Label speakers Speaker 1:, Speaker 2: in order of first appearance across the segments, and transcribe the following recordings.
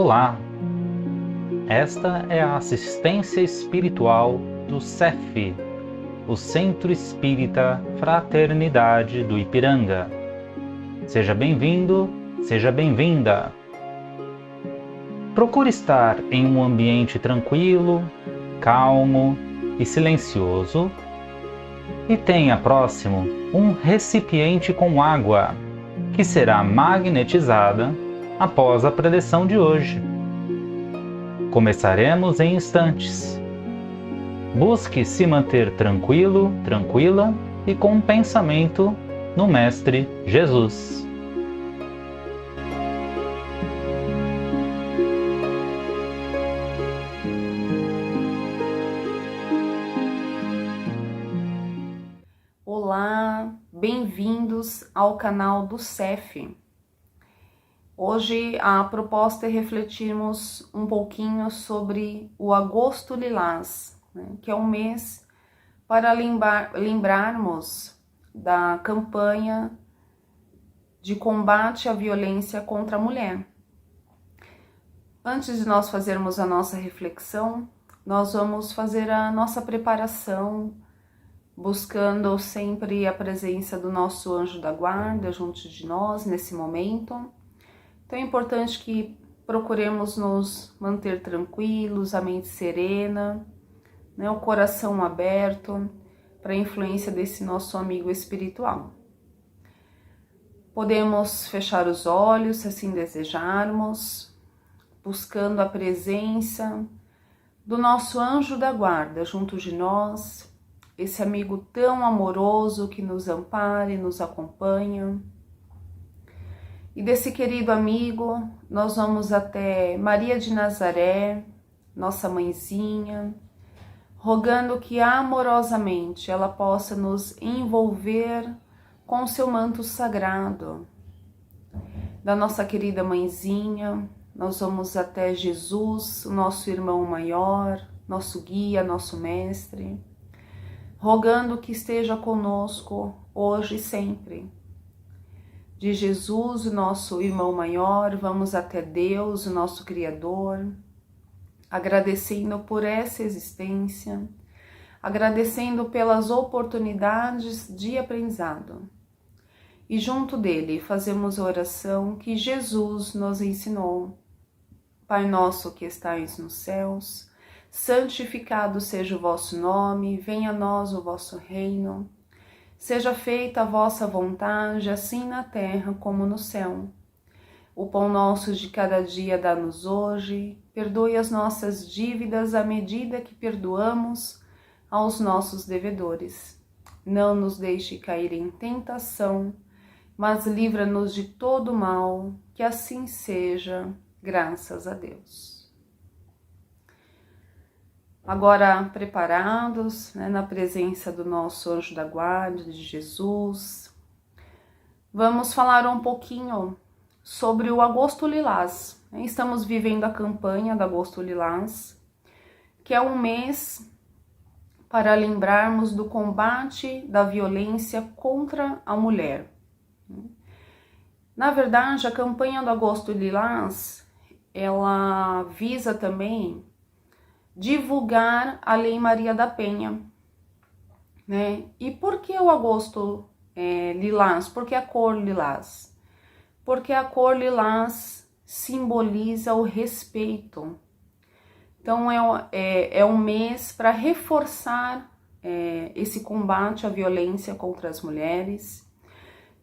Speaker 1: Olá! Esta é a assistência espiritual do CEF, o Centro Espírita Fraternidade do Ipiranga. Seja bem-vindo, seja bem-vinda! Procure estar em um ambiente tranquilo, calmo e silencioso e tenha próximo um recipiente com água, que será magnetizada após a preleção de hoje. Começaremos em instantes. Busque se manter tranquilo, tranquila e com um pensamento no Mestre Jesus.
Speaker 2: Olá, bem-vindos ao canal do CEF. Hoje a proposta é refletirmos um pouquinho sobre o Agosto Lilás, que é um mês para lembrarmos da campanha de combate à violência contra a mulher. Antes de nós fazermos a nossa reflexão, nós vamos fazer a nossa preparação, buscando sempre a presença do nosso anjo da guarda junto de nós nesse momento. Então é importante que procuremos nos manter tranquilos, a mente serena, o coração aberto para a influência desse nosso amigo espiritual. Podemos fechar os olhos, se assim desejarmos, buscando a presença do nosso anjo da guarda junto de nós, esse amigo tão amoroso que nos ampara e nos acompanha. E desse querido amigo, nós vamos até Maria de Nazaré, nossa mãezinha, rogando que amorosamente ela possa nos envolver com o seu manto sagrado. Da nossa querida mãezinha, nós vamos até Jesus, o nosso irmão maior, nosso guia, nosso mestre, rogando que esteja conosco hoje e sempre. De Jesus, o nosso irmão maior, vamos até Deus, o nosso Criador, agradecendo por essa existência, agradecendo pelas oportunidades de aprendizado. E junto dele fazemos a oração que Jesus nos ensinou. Pai nosso que estais nos céus, santificado seja o vosso nome, venha a nós o vosso reino. Seja feita a vossa vontade, assim na terra como no céu. O pão nosso de cada dia dá-nos hoje, perdoe as nossas dívidas à medida que perdoamos aos nossos devedores. Não nos deixe cair em tentação, mas livra-nos de todo mal, que assim seja, graças a Deus. Agora preparados, na presença do nosso anjo da guarda, de Jesus, vamos falar um pouquinho sobre o Agosto Lilás. Estamos vivendo a campanha do Agosto Lilás, que é um mês para lembrarmos do combate da violência contra a mulher. Na verdade, a campanha do Agosto Lilás, ela visa também divulgar a Lei Maria da Penha, E por que o agosto lilás? Por que a cor lilás? Porque a cor lilás simboliza o respeito. Então é um mês para reforçar esse combate à violência contra as mulheres.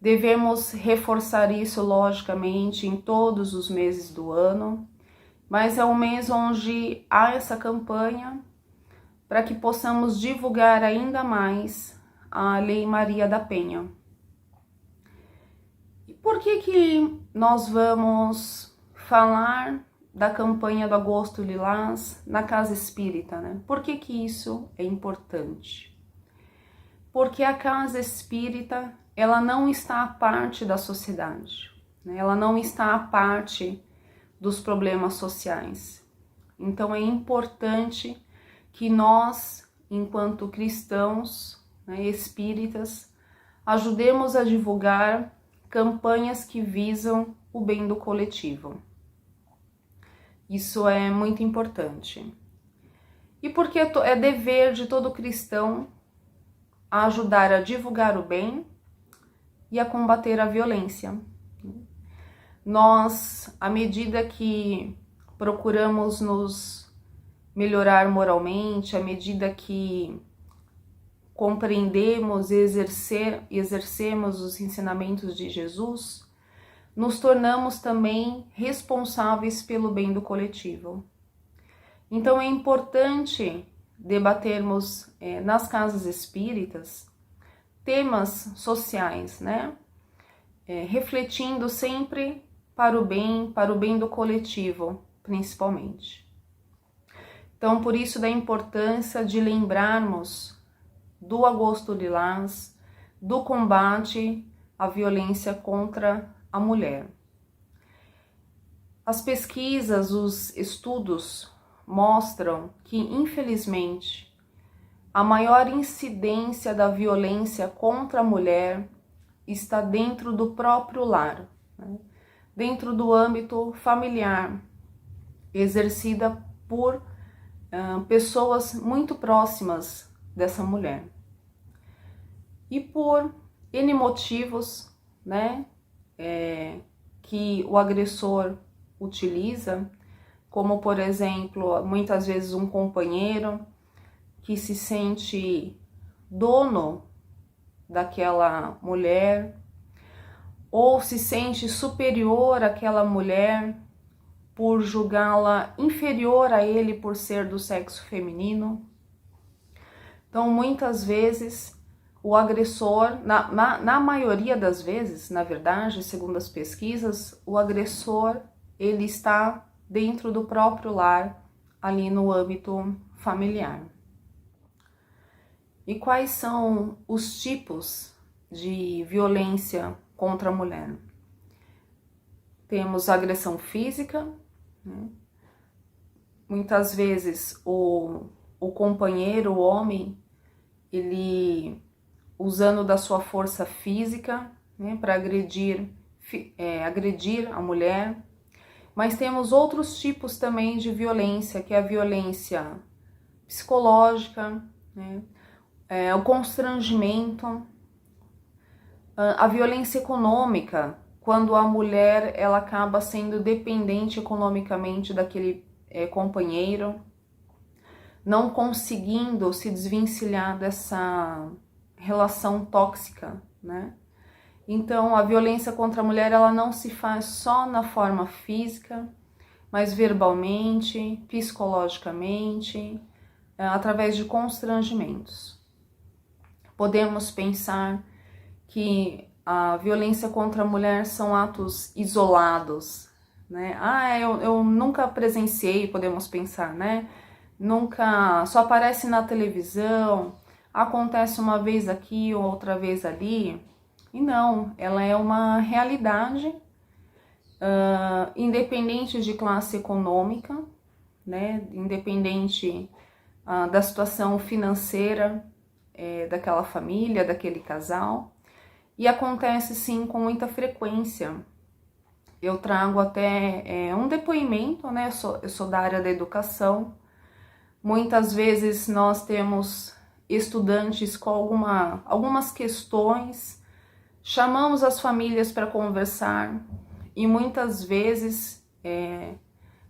Speaker 2: Devemos reforçar isso, logicamente, em todos os meses do ano, mas é um mês onde há essa campanha para que possamos divulgar ainda mais a Lei Maria da Penha. E por que nós vamos falar da campanha do Agosto Lilás na Casa Espírita, Por que isso é importante? Porque a Casa Espírita, ela não está à parte da sociedade, Ela não está à parte dos problemas sociais. Então é importante que nós, enquanto cristãos, espíritas, ajudemos a divulgar campanhas que visam o bem do coletivo. Isso é muito importante. E porque é dever de todo cristão a ajudar a divulgar o bem e a combater a violência. Nós, à medida que procuramos nos melhorar moralmente, à medida que compreendemos e exercemos os ensinamentos de Jesus, nos tornamos também responsáveis pelo bem do coletivo. Então é importante debatermos nas casas espíritas temas sociais, né? Refletindo sempre para o bem do coletivo, principalmente. Então, por isso da importância de lembrarmos do Agosto Lilás, do combate à violência contra a mulher. As pesquisas, os estudos mostram que, infelizmente, a maior incidência da violência contra a mulher está dentro do próprio lar, né? Dentro do âmbito familiar, exercida por pessoas muito próximas dessa mulher. E por N motivos, né, que o agressor utiliza, como, por exemplo, muitas vezes um companheiro que se sente dono daquela mulher, ou se sente superior àquela mulher por julgá-la inferior a ele por ser do sexo feminino. Então, muitas vezes, o agressor, na maioria das vezes, na verdade, segundo as pesquisas, o agressor, ele está dentro do próprio lar, ali no âmbito familiar. E quais são os tipos de violência contra a mulher? Temos a agressão física, né? Muitas vezes o companheiro, o homem, ele usando da sua força física, né, para agredir a mulher. Mas temos outros tipos também de violência, que é a violência psicológica, né, o constrangimento, a violência econômica, quando a mulher ela acaba sendo dependente economicamente daquele companheiro, não conseguindo se desvencilhar dessa relação tóxica, né? Então, a violência contra a mulher, ela não se faz só na forma física, mas verbalmente, psicologicamente, através de constrangimentos. Podemos pensar que a violência contra a mulher são atos isolados, né? Eu nunca presenciei, podemos pensar, né? Nunca, só aparece na televisão, acontece uma vez aqui ou outra vez ali. E não, ela é uma realidade, independente de classe econômica, né? Independente da situação financeira daquela família, daquele casal. E acontece sim com muita frequência. Eu trago até um depoimento, né? Eu sou da área da educação. Muitas vezes nós temos estudantes com algumas questões, chamamos as famílias para conversar e muitas vezes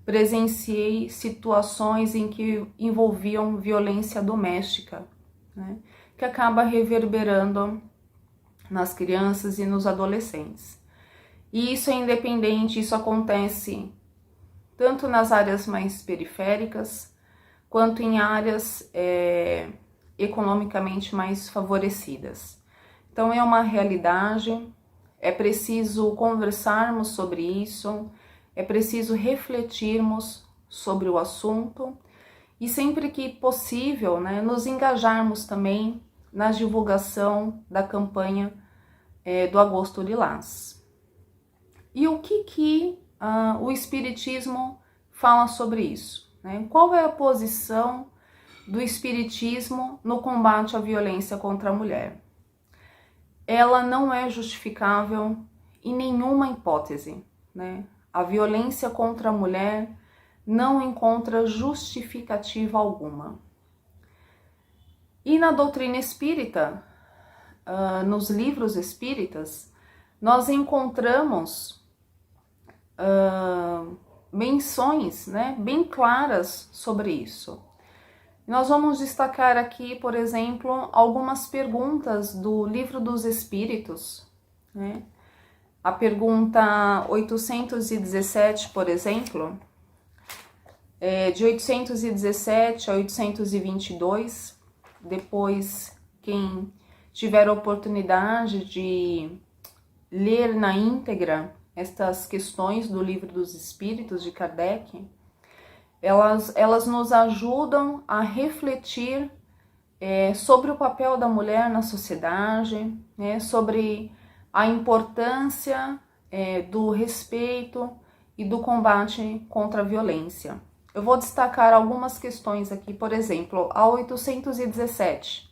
Speaker 2: presenciei situações em que envolviam violência doméstica, né? Que acaba reverberando nas crianças e nos adolescentes. E isso é independente, isso acontece tanto nas áreas mais periféricas, quanto em áreas economicamente mais favorecidas. Então é uma realidade, é preciso conversarmos sobre isso, é preciso refletirmos sobre o assunto e sempre que possível, né, nos engajarmos também na divulgação da campanha do Agosto Lilás. E o que o Espiritismo fala sobre isso, né? Qual é a posição do Espiritismo no combate à violência contra a mulher? Ela não é justificável em nenhuma hipótese, né? A violência contra a mulher não encontra justificativa alguma. E na doutrina espírita, nos livros espíritas, nós encontramos menções, né, bem claras sobre isso. Nós vamos destacar aqui, por exemplo, algumas perguntas do Livro dos Espíritos, né? A pergunta 817, por exemplo, de 817 a 822, depois quem tiver a oportunidade de ler na íntegra estas questões do Livro dos Espíritos de Kardec, elas nos ajudam a refletir sobre o papel da mulher na sociedade, né, sobre a importância do respeito e do combate contra a violência. Eu vou destacar algumas questões aqui, por exemplo, a 817.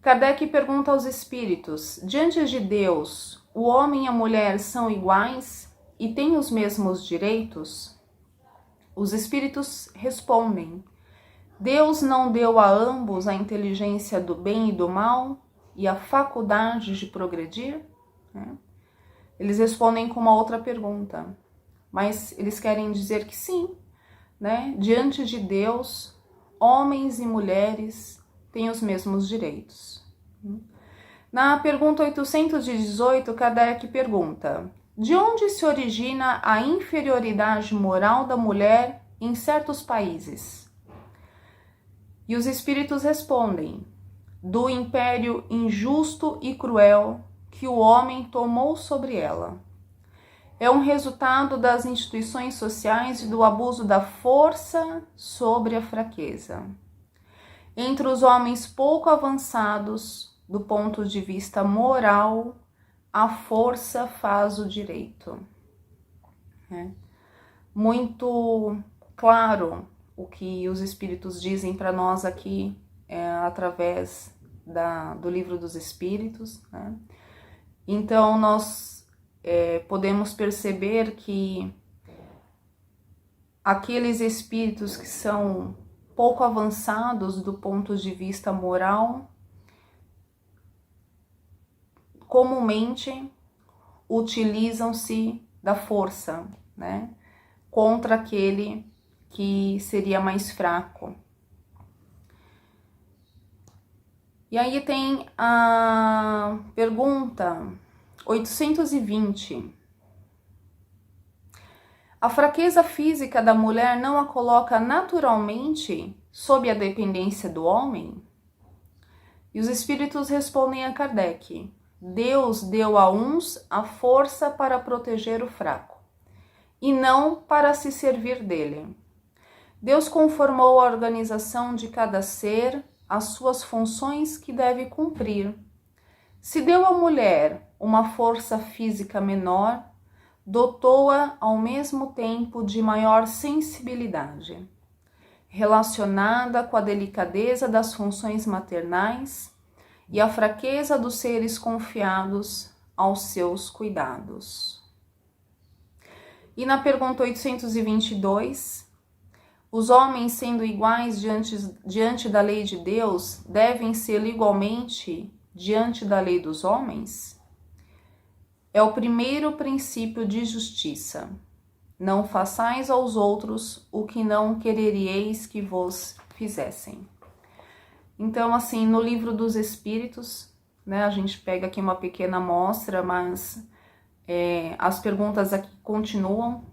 Speaker 2: Kardec pergunta aos espíritos: diante de Deus, o homem e a mulher são iguais e têm os mesmos direitos? Os espíritos respondem: Deus não deu a ambos a inteligência do bem e do mal e a faculdade de progredir? Eles respondem com uma outra pergunta, mas eles querem dizer que sim, né? Diante de Deus, homens e mulheres têm os mesmos direitos. Na pergunta 818, Kardec pergunta: de onde se origina a inferioridade moral da mulher em certos países? E os espíritos respondem: do império injusto e cruel que o homem tomou sobre ela. É um resultado das instituições sociais e do abuso da força sobre a fraqueza. Entre os homens pouco avançados, do ponto de vista moral, a força faz o direito. Muito claro o que os espíritos dizem para nós aqui, através do Livro dos Espíritos, né? Então nós podemos perceber que aqueles espíritos que são pouco avançados do ponto de vista moral, comumente utilizam-se da força, né, contra aquele que seria mais fraco. E aí tem a pergunta 820. A fraqueza física da mulher não a coloca naturalmente sob a dependência do homem? E os espíritos respondem a Kardec: Deus deu a uns a força para proteger o fraco, e não para se servir dele. Deus conformou a organização de cada ser às suas funções que deve cumprir. Se deu à mulher uma força física menor, dotou-a ao mesmo tempo de maior sensibilidade, relacionada com a delicadeza das funções maternais e a fraqueza dos seres confiados aos seus cuidados. E na pergunta 822, os homens, sendo iguais diante da lei de Deus, devem ser igualmente diante da lei dos homens? É o primeiro princípio de justiça. Não façais aos outros o que não quereríeis que vos fizessem. Então, assim, no Livro dos Espíritos, né, a gente pega aqui uma pequena amostra, mas as perguntas aqui continuam.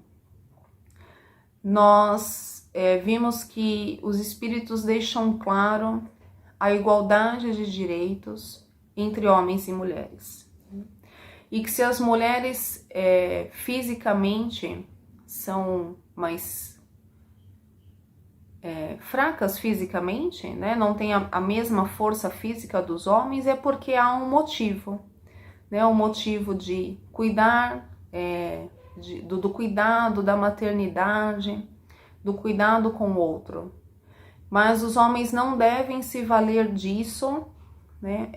Speaker 2: Nós vimos que os Espíritos deixam claro a igualdade de direitos entre homens e mulheres. E que se as mulheres fisicamente são mais fracas fisicamente, né, não tem a mesma força física dos homens, é porque há um motivo, né, um motivo de cuidar, do cuidado, da maternidade, do cuidado com o outro. Mas os homens não devem se valer disso, né,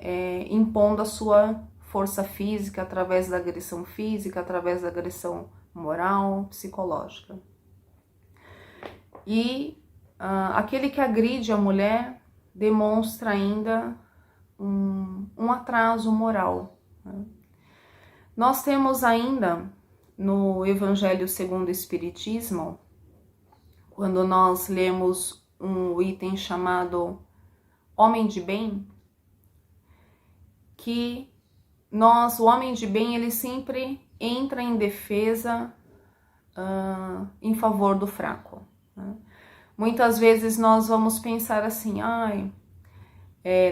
Speaker 2: impondo a sua força física através da agressão física, através da agressão moral, psicológica. E aquele que agride a mulher demonstra ainda um atraso moral, né? Nós temos ainda no Evangelho segundo o Espiritismo, quando nós lemos um item chamado Homem de Bem, que o homem de bem, ele sempre entra em defesa em favor do fraco, né? Muitas vezes nós vamos pensar assim,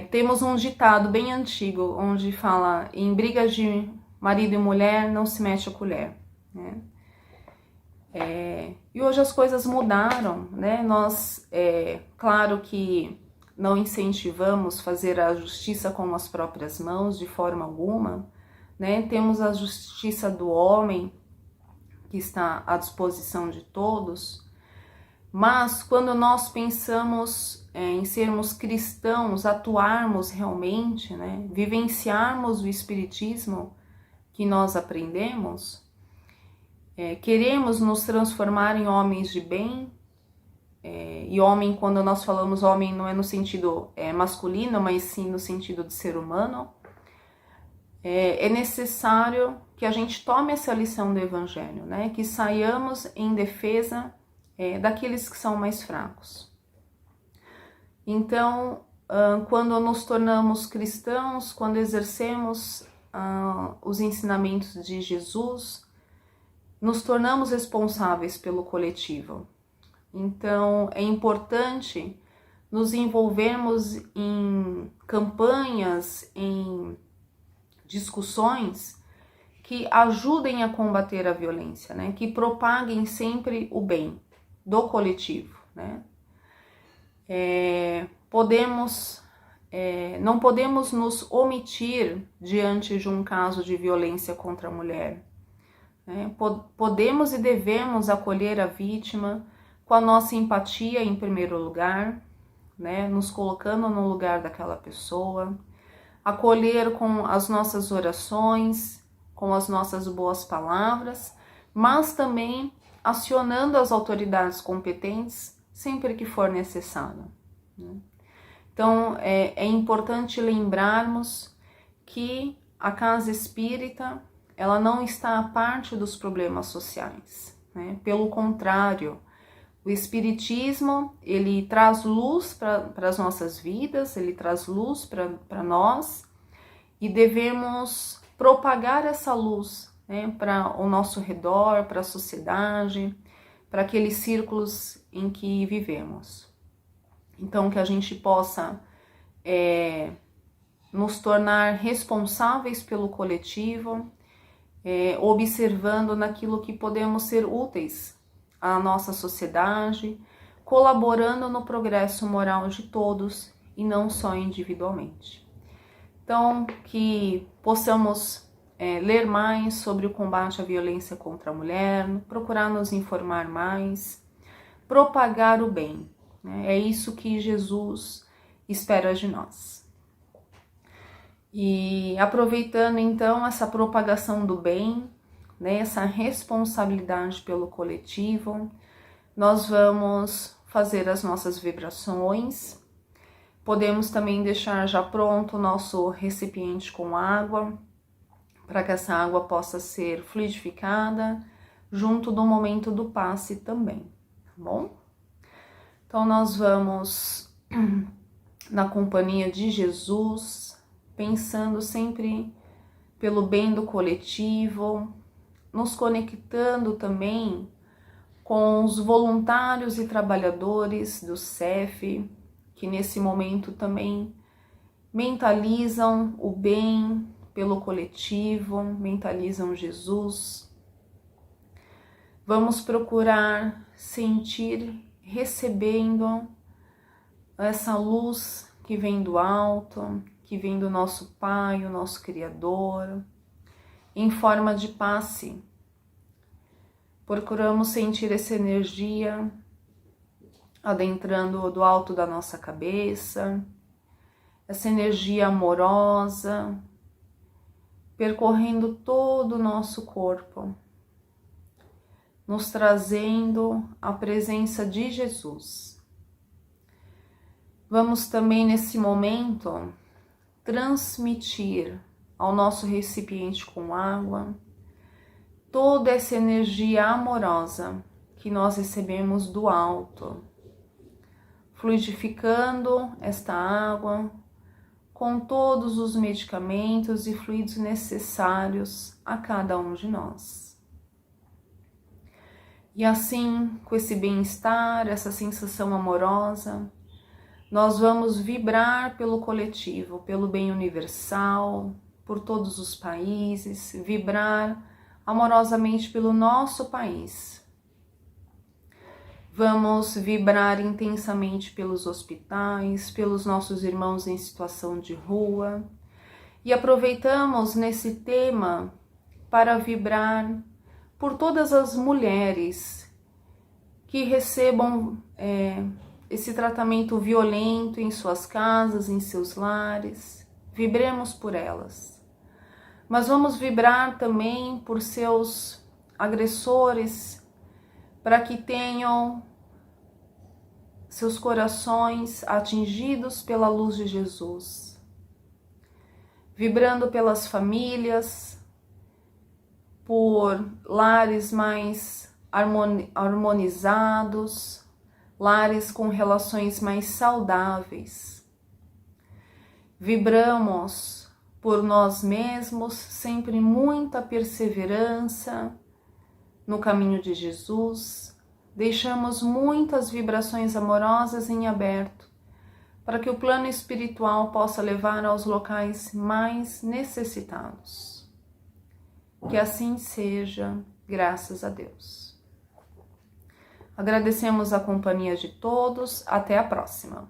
Speaker 2: temos um ditado bem antigo, onde fala, em brigas de marido e mulher, não se mexe a colher, né? E hoje as coisas mudaram, né? Nós, claro que não incentivamos fazer a justiça com as próprias mãos, de forma alguma, né? Temos a justiça do homem, que está à disposição de todos, mas quando nós pensamos em sermos cristãos, atuarmos realmente, né? Vivenciarmos o Espiritismo que nós aprendemos, queremos nos transformar em homens de bem, e homem, quando nós falamos homem, não é no sentido masculino, mas sim no sentido de ser humano, é necessário que a gente tome essa lição do Evangelho, né? Que saiamos em defesa daqueles que são mais fracos. Então, quando nos tornamos cristãos, quando exercemos os ensinamentos de Jesus, nos tornamos responsáveis pelo coletivo. Então, é importante nos envolvermos em campanhas, em discussões que ajudem a combater a violência, né? Que propaguem sempre o bem do coletivo, né? Não podemos nos omitir diante de um caso de violência contra a mulher, né? Podemos e devemos acolher a vítima com a nossa empatia em primeiro lugar, né? Nos colocando no lugar daquela pessoa, acolher com as nossas orações, com as nossas boas palavras, mas também acionando as autoridades competentes sempre que for necessário, né? Então, é importante lembrarmos que a casa espírita, ela não está à parte dos problemas sociais, né? Pelo contrário, o Espiritismo, ele traz luz para as nossas vidas, ele traz luz para nós, e devemos propagar essa luz, né, para o nosso redor, para a sociedade, para aqueles círculos em que vivemos. Então, que a gente possa nos tornar responsáveis pelo coletivo, observando naquilo que podemos ser úteis à nossa sociedade, colaborando no progresso moral de todos e não só individualmente. Então, que possamos ler mais sobre o combate à violência contra a mulher, procurar nos informar mais, propagar o bem, né? É isso que Jesus espera de nós. E aproveitando então essa propagação do bem, né, essa responsabilidade pelo coletivo, nós vamos fazer as nossas vibrações. Podemos também deixar já pronto o nosso recipiente com água, para que essa água possa ser fluidificada, junto do momento do passe também, tá bom? Então nós vamos na companhia de Jesus, pensando sempre pelo bem do coletivo, nos conectando também com os voluntários e trabalhadores do CEF, que nesse momento também mentalizam o bem pelo coletivo, mentalizam Jesus. Vamos procurar sentir, recebendo essa luz que vem do alto, que vem do nosso Pai, o nosso Criador, em forma de passe. Procuramos sentir essa energia adentrando do alto da nossa cabeça, essa energia amorosa, percorrendo todo o nosso corpo, nos trazendo a presença de Jesus. Vamos também nesse momento transmitir ao nosso recipiente com água toda essa energia amorosa que nós recebemos do alto, fluidificando esta água com todos os medicamentos e fluidos necessários a cada um de nós. E assim, com esse bem-estar, essa sensação amorosa, nós vamos vibrar pelo coletivo, pelo bem universal, por todos os países, vibrar amorosamente pelo nosso país. Vamos vibrar intensamente pelos hospitais, pelos nossos irmãos em situação de rua. E aproveitamos nesse tema para vibrar por todas as mulheres que recebam esse tratamento violento em suas casas, em seus lares. Vibremos por elas. Mas vamos vibrar também por seus agressores, para que tenham seus corações atingidos pela luz de Jesus. Vibrando pelas famílias, por lares mais harmonizados, lares com relações mais saudáveis. Vibramos por nós mesmos, sempre muita perseverança no caminho de Jesus. Deixamos muitas vibrações amorosas em aberto, para que o plano espiritual possa levar aos locais mais necessitados. Que assim seja, graças a Deus. Agradecemos a companhia de todos, até a próxima.